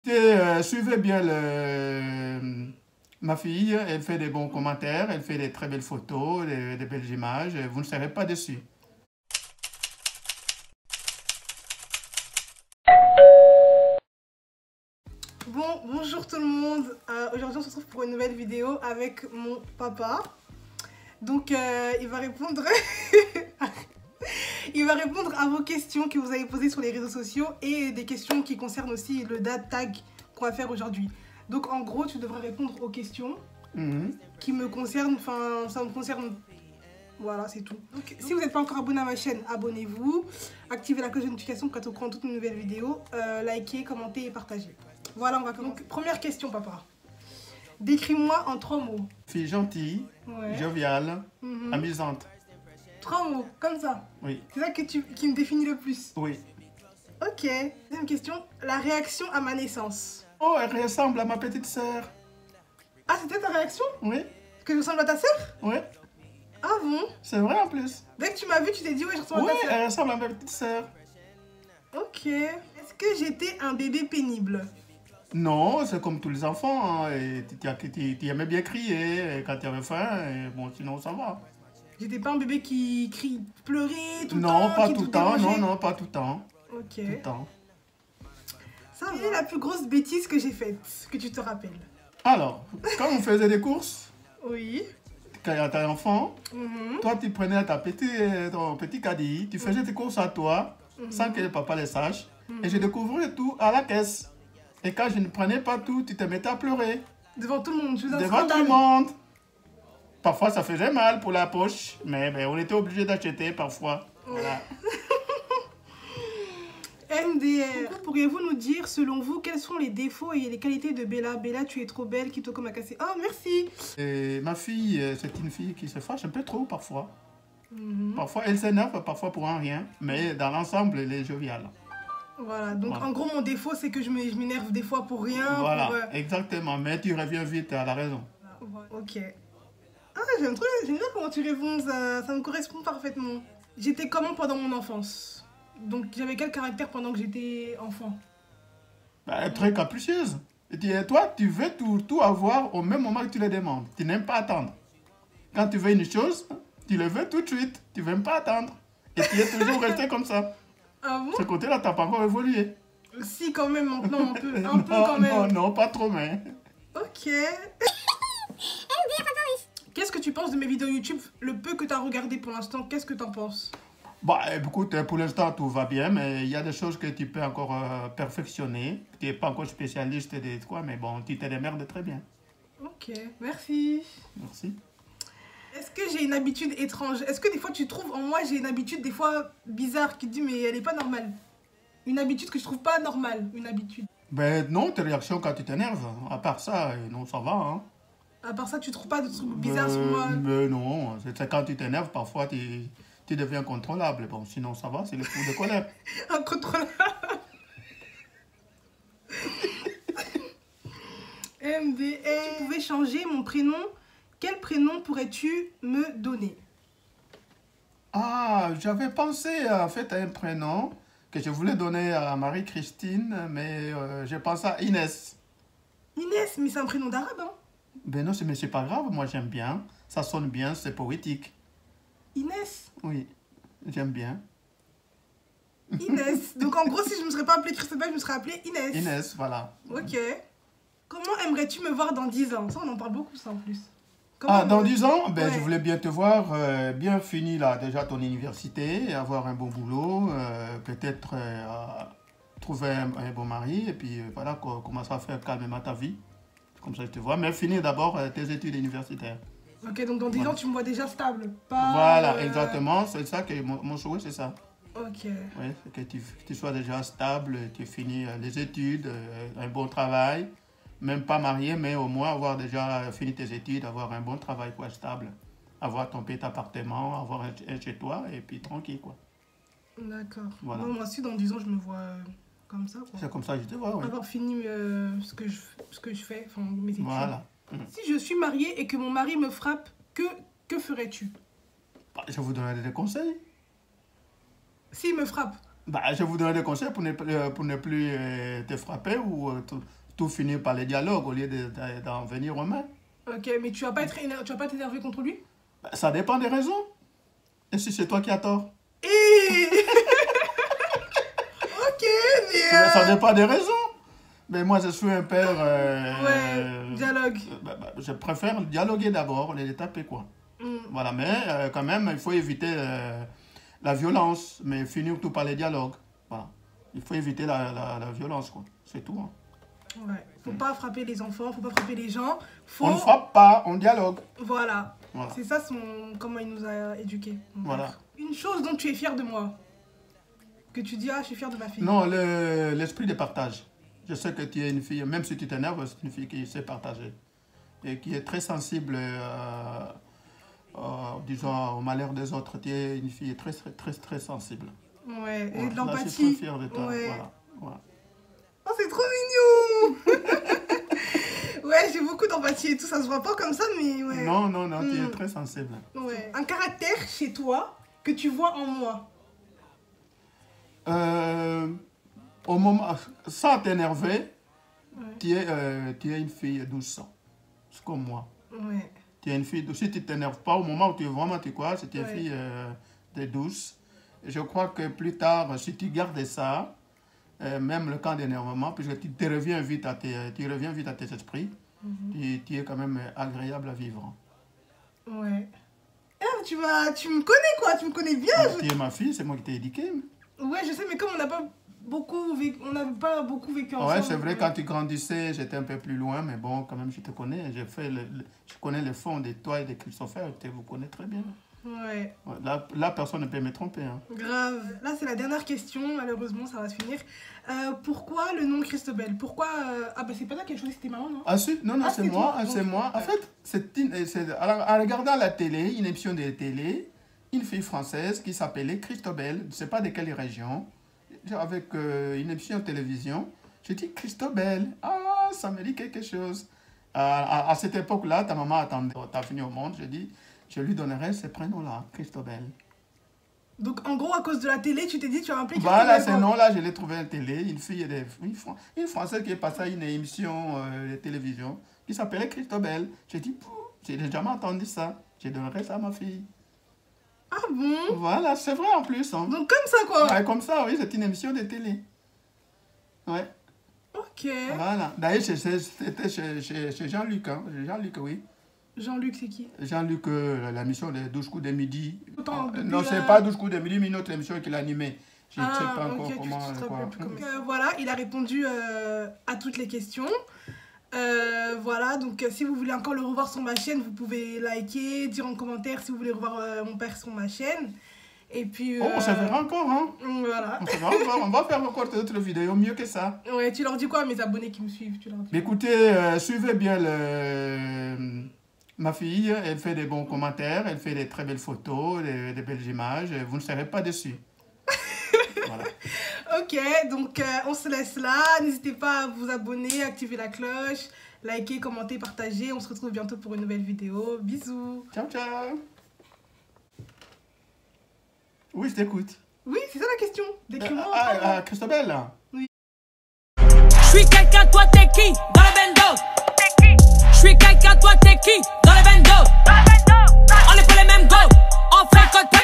Suivez bien ma fille, elle fait des bons commentaires, elle fait des très belles photos, des belles images, vous ne serez pas déçus. Bonjour tout le monde, aujourd'hui on se retrouve pour une nouvelle vidéo avec mon papa. Donc il va répondre il va répondre à vos questions que vous avez posées sur les réseaux sociaux et des questions qui concernent aussi le dad tag qu'on va faire aujourd'hui. Donc en gros tu devras répondre aux questions qui me concernent, enfin ça me concerne. Voilà, c'est tout. Donc, si vous n'êtes pas encore abonné à ma chaîne, abonnez-vous. Activez la cloche de notification pour être au courant de toutes mes nouvelles vidéos. Likez, commentez et partagez. Voilà, on va commencer. Donc, première question, papa. Décris-moi en 3 mots. Fille gentille, joviale, amusante. 3 mots, comme ça. Oui. C'est ça qui me définit le plus. Oui. Ok. Deuxième question. La réaction à ma naissance. Oh, elle ressemble à ma petite sœur. Ah, c'était ta réaction? Oui. Que je ressemble à ta sœur? Oui. Ah bon? C'est vrai en plus. Dès que tu m'as vu, tu t'es dit ouais, je ressemble à ta sœur. Oui, elle ressemble à ma petite sœur. Ok. Est-ce que j'étais un bébé pénible? Non, c'est comme tous les enfants. Hein, et tu aimais bien crier et quand tu avais faim. Et bon, sinon, ça va. J'étais pas un bébé qui crie, pleurait tout le temps? Non, pas qui tout le temps. dérangeait? Non, pas tout le temps. Ok. Tout le temps. Ça va. Quelle est la plus grosse bêtise que j'ai faite, que tu te rappelles? Alors, quand on faisait des courses, Oui. quand tu étais enfant, toi, tu prenais ton petit caddie, tu faisais tes courses à toi, sans que papa les sache, et je découvrais tout à la caisse. Et quand je ne prenais pas tout, tu te mettais à pleurer. Devant tout le monde, je vous Devant tout le monde. Parfois, ça faisait mal pour la poche, mais on était obligé d'acheter parfois. Voilà. MDR. Pourriez-vous nous dire, selon vous, quels sont les défauts et les qualités de Bella? Bella, tu es trop belle, Kitoko m'a cassé. Oh, merci. Et ma fille, c'est une fille qui se fâche un peu trop parfois. Parfois, elle s'énerve, parfois pour un rien, mais dans l'ensemble, elle est joviale. Voilà, donc en gros, mon défaut, c'est que je m'énerve des fois pour rien. Voilà, exactement, mais tu reviens vite à la raison. Ok. Ah, j'aime bien comment tu réponds, ça me correspond parfaitement. J'étais comment pendant mon enfance? Donc j'avais quel caractère pendant que j'étais enfant? Bah, très capricieuse. Et toi, tu veux tout avoir au même moment que tu le demandes. Tu n'aimes pas attendre. Quand tu veux une chose, tu le veux tout de suite. Tu n'aimes pas attendre. Et tu es toujours resté comme ça. Ah bon? Ce côté-là, tu n'as pas encore évolué. Si, quand même, maintenant, un peu quand même. Non, pas trop, mais... Ok. Qu'est-ce que tu penses de mes vidéos YouTube? Le peu que tu as regardé pour l'instant, qu'est-ce que tu en penses? Bah, écoute, pour l'instant, tout va bien, mais il y a des choses que tu peux encore perfectionner. Tu n'es pas encore spécialiste de quoi, mais bon, tu te démerdes très bien. Ok, merci. Merci. Est-ce que j'ai une habitude étrange? Est-ce que des fois tu trouves en moi j'ai une habitude des fois bizarre qui te dit mais elle est pas normale? Une habitude que je trouve pas normale, une habitude. Ben non, tes réactions quand tu t'énerves, à part ça, non, ça va, hein. À part ça, tu trouves pas de trucs bizarres sur moi? Mais non, c'est quand tu t'énerves, parfois tu deviens incontrôlable. Bon, sinon ça va, c'est le coup de colère. Incontrôlable. MDR. Si tu pouvais changer mon prénom, quel prénom pourrais-tu me donner? Ah, j'avais pensé en fait à un prénom que je voulais donner à Marie-Christine, mais j'ai pensé à Inès. Inès, mais c'est un prénom d'arabe, hein? Ben non, mais c'est pas grave, moi j'aime bien. Ça sonne bien, c'est poétique. Inès? Oui, j'aime bien. Inès. Donc en gros, si je me serais pas appelée Christophe, je me serais appelée Inès. Inès, voilà. Ok. Comment aimerais-tu me voir dans 10 ans? Ça, on en parle beaucoup, ça, en plus. Ah, dans 10 ans, ben, je voulais bien te voir bien fini là, déjà ton université, avoir un bon boulot, peut-être trouver un bon mari, et puis voilà, commencer à faire calmement ta vie. Comme ça, je te vois. Mais finir d'abord tes études universitaires. Ok, donc dans 10 ans, tu me vois déjà stable. Pas, voilà, exactement. C'est ça que mon souhait, c'est ça. Ok. Oui, que tu sois déjà stable, tu finis les études, un bon travail. Même pas marié, mais au moins avoir déjà fini tes études, avoir un bon travail, quoi, stable. Avoir ton petit appartement, avoir un chez toi, et puis tranquille, quoi. D'accord. Voilà. Moi aussi, dans 10 ans, je me vois comme ça, quoi. C'est comme ça que je te vois, oui. Avoir fini ce que je fais, enfin, mes études. Voilà. Si je suis mariée et que mon mari me frappe, que ferais-tu? Je vous donnerai des conseils. S'il me frappe, Bah, je vous donnerai des conseils pour ne plus te frapper ou tout finir par les dialogues au lieu d'en venir aux mains. Ok, mais tu vas pas t'énerver contre lui? Bah, ça dépend des raisons. Et si c'est toi qui as tort? Ok, mais... Ça dépend des raisons. Mais moi, je suis un père... dialogue. Je préfère dialoguer d'abord, au lieu de taper, quoi. Voilà, mais quand même, il faut éviter la violence, mais finir tout par les dialogues. Voilà. Il faut éviter la violence, quoi. C'est tout. Hein. Ouais. Faut pas frapper les enfants, faut pas frapper les gens. On ne frappe pas, on dialogue. Voilà. C'est ça comment il nous a éduqués. Voilà. Une chose dont tu es fier de moi. Que tu dis, ah, je suis fier de ma fille. Non, l'esprit de partage. Je sais que tu es une fille, même si tu t'énerves, c'est une fille qui sait partager. Et qui est très sensible, disons, au malheur des autres. Tu es une fille très, très, très, très sensible. Ouais, et de l'empathie. Je suis très fier de toi. Ouais. Voilà. Oh, c'est trop mignon. Ouais, j'ai beaucoup d'empathie et tout, ça se voit pas comme ça, mais ouais. Non, tu es très sensible. Ouais. Un caractère chez toi que tu vois en moi. Au moment, sans t'énerver, tu es une fille douce. C'est comme moi. Ouais. Tu es une fille douce. Si tu ne t'énerves pas, au moment où tu es vraiment, tu crois, c'est une fille douce. Et je crois que plus tard, si tu gardes ça, même le camp d'énervement, puisque tu reviens vite à tes esprits, tu es quand même agréable à vivre. Ouais. Tu me connais, quoi, tu me connais bien. Tu es ma fille, c'est moi qui t'ai éduquée. Ouais, je sais, mais comme on n'a pas beaucoup vécu ensemble. Ouais, c'est vrai, quand tu grandissais, j'étais un peu plus loin, mais bon, quand même, je te connais. Je connais le fond de toi et de Christopher, je vous connais très bien. Ouais. Là, personne ne peut me tromper. Hein. Grave. Là, c'est la dernière question, malheureusement, ça va se finir. Pourquoi le nom Christobel? Pourquoi Ah, bah, c'est pas toi qui as choisi, c'était maman, non? Ah, si, non, c'est moi. C'est moi. En fait, en regardant la télé, une émission de télé, une fille française qui s'appelait Christobel, je ne sais pas de quelle région, avec une émission de télévision. J'ai dit Christobel, ah, ça me dit quelque chose. À cette époque-là, ta maman attendait, t'as fini au monde, j'ai dit, je lui donnerai ce prénom-là, Christobel. Donc, en gros, à cause de la télé, tu t'es dit, tu as appelé Christobel. Voilà, ce nom-là, je l'ai trouvé à la télé, une Française qui est passée à une émission de télévision, qui s'appelait Christobel. J'ai dit, j'ai jamais entendu ça, je donnerai ça à ma fille. Ah bon? Voilà, c'est vrai en plus. Hein. Donc comme ça quoi? Ouais, comme ça, oui, c'est une émission de télé. Ouais. Ok. Voilà. D'ailleurs, c'était chez Jean-Luc. Hein. Jean-Luc, oui. Jean-Luc, c'est qui? Jean-Luc, la mission de 12 coups de midi. Non, c'est la... pas 12 coups de midi, mais une autre émission qu'il a animée. Je ne sais pas encore comment... comment... voilà, il a répondu à toutes les questions. Voilà, donc si vous voulez encore le revoir sur ma chaîne, vous pouvez liker, dire en commentaire si vous voulez revoir mon père sur ma chaîne. Et puis... on se verra encore, hein. Voilà. On se verra encore, on va faire encore d'autres vidéos mieux que ça. Ouais, tu leur dis quoi à mes abonnés qui me suivent, tu leur dis? Écoutez, suivez bien ma fille, elle fait des bons commentaires, elle fait des très belles photos, des belles images, vous ne serez pas déçus. Voilà. Ok, donc on se laisse là. N'hésitez pas à vous abonner, activer la cloche, liker, commenter, partager. On se retrouve bientôt pour une nouvelle vidéo. Bisous. Ciao, ciao. Oui, je t'écoute. Oui, c'est ça la question. Décris-moi. Christobel, là. Oui. Je suis quelqu'un, toi t'es qui? Dans le bando. Je suis quelqu'un, toi t'es qui? Dans le bando. On est pas les mêmes go. On fait côté.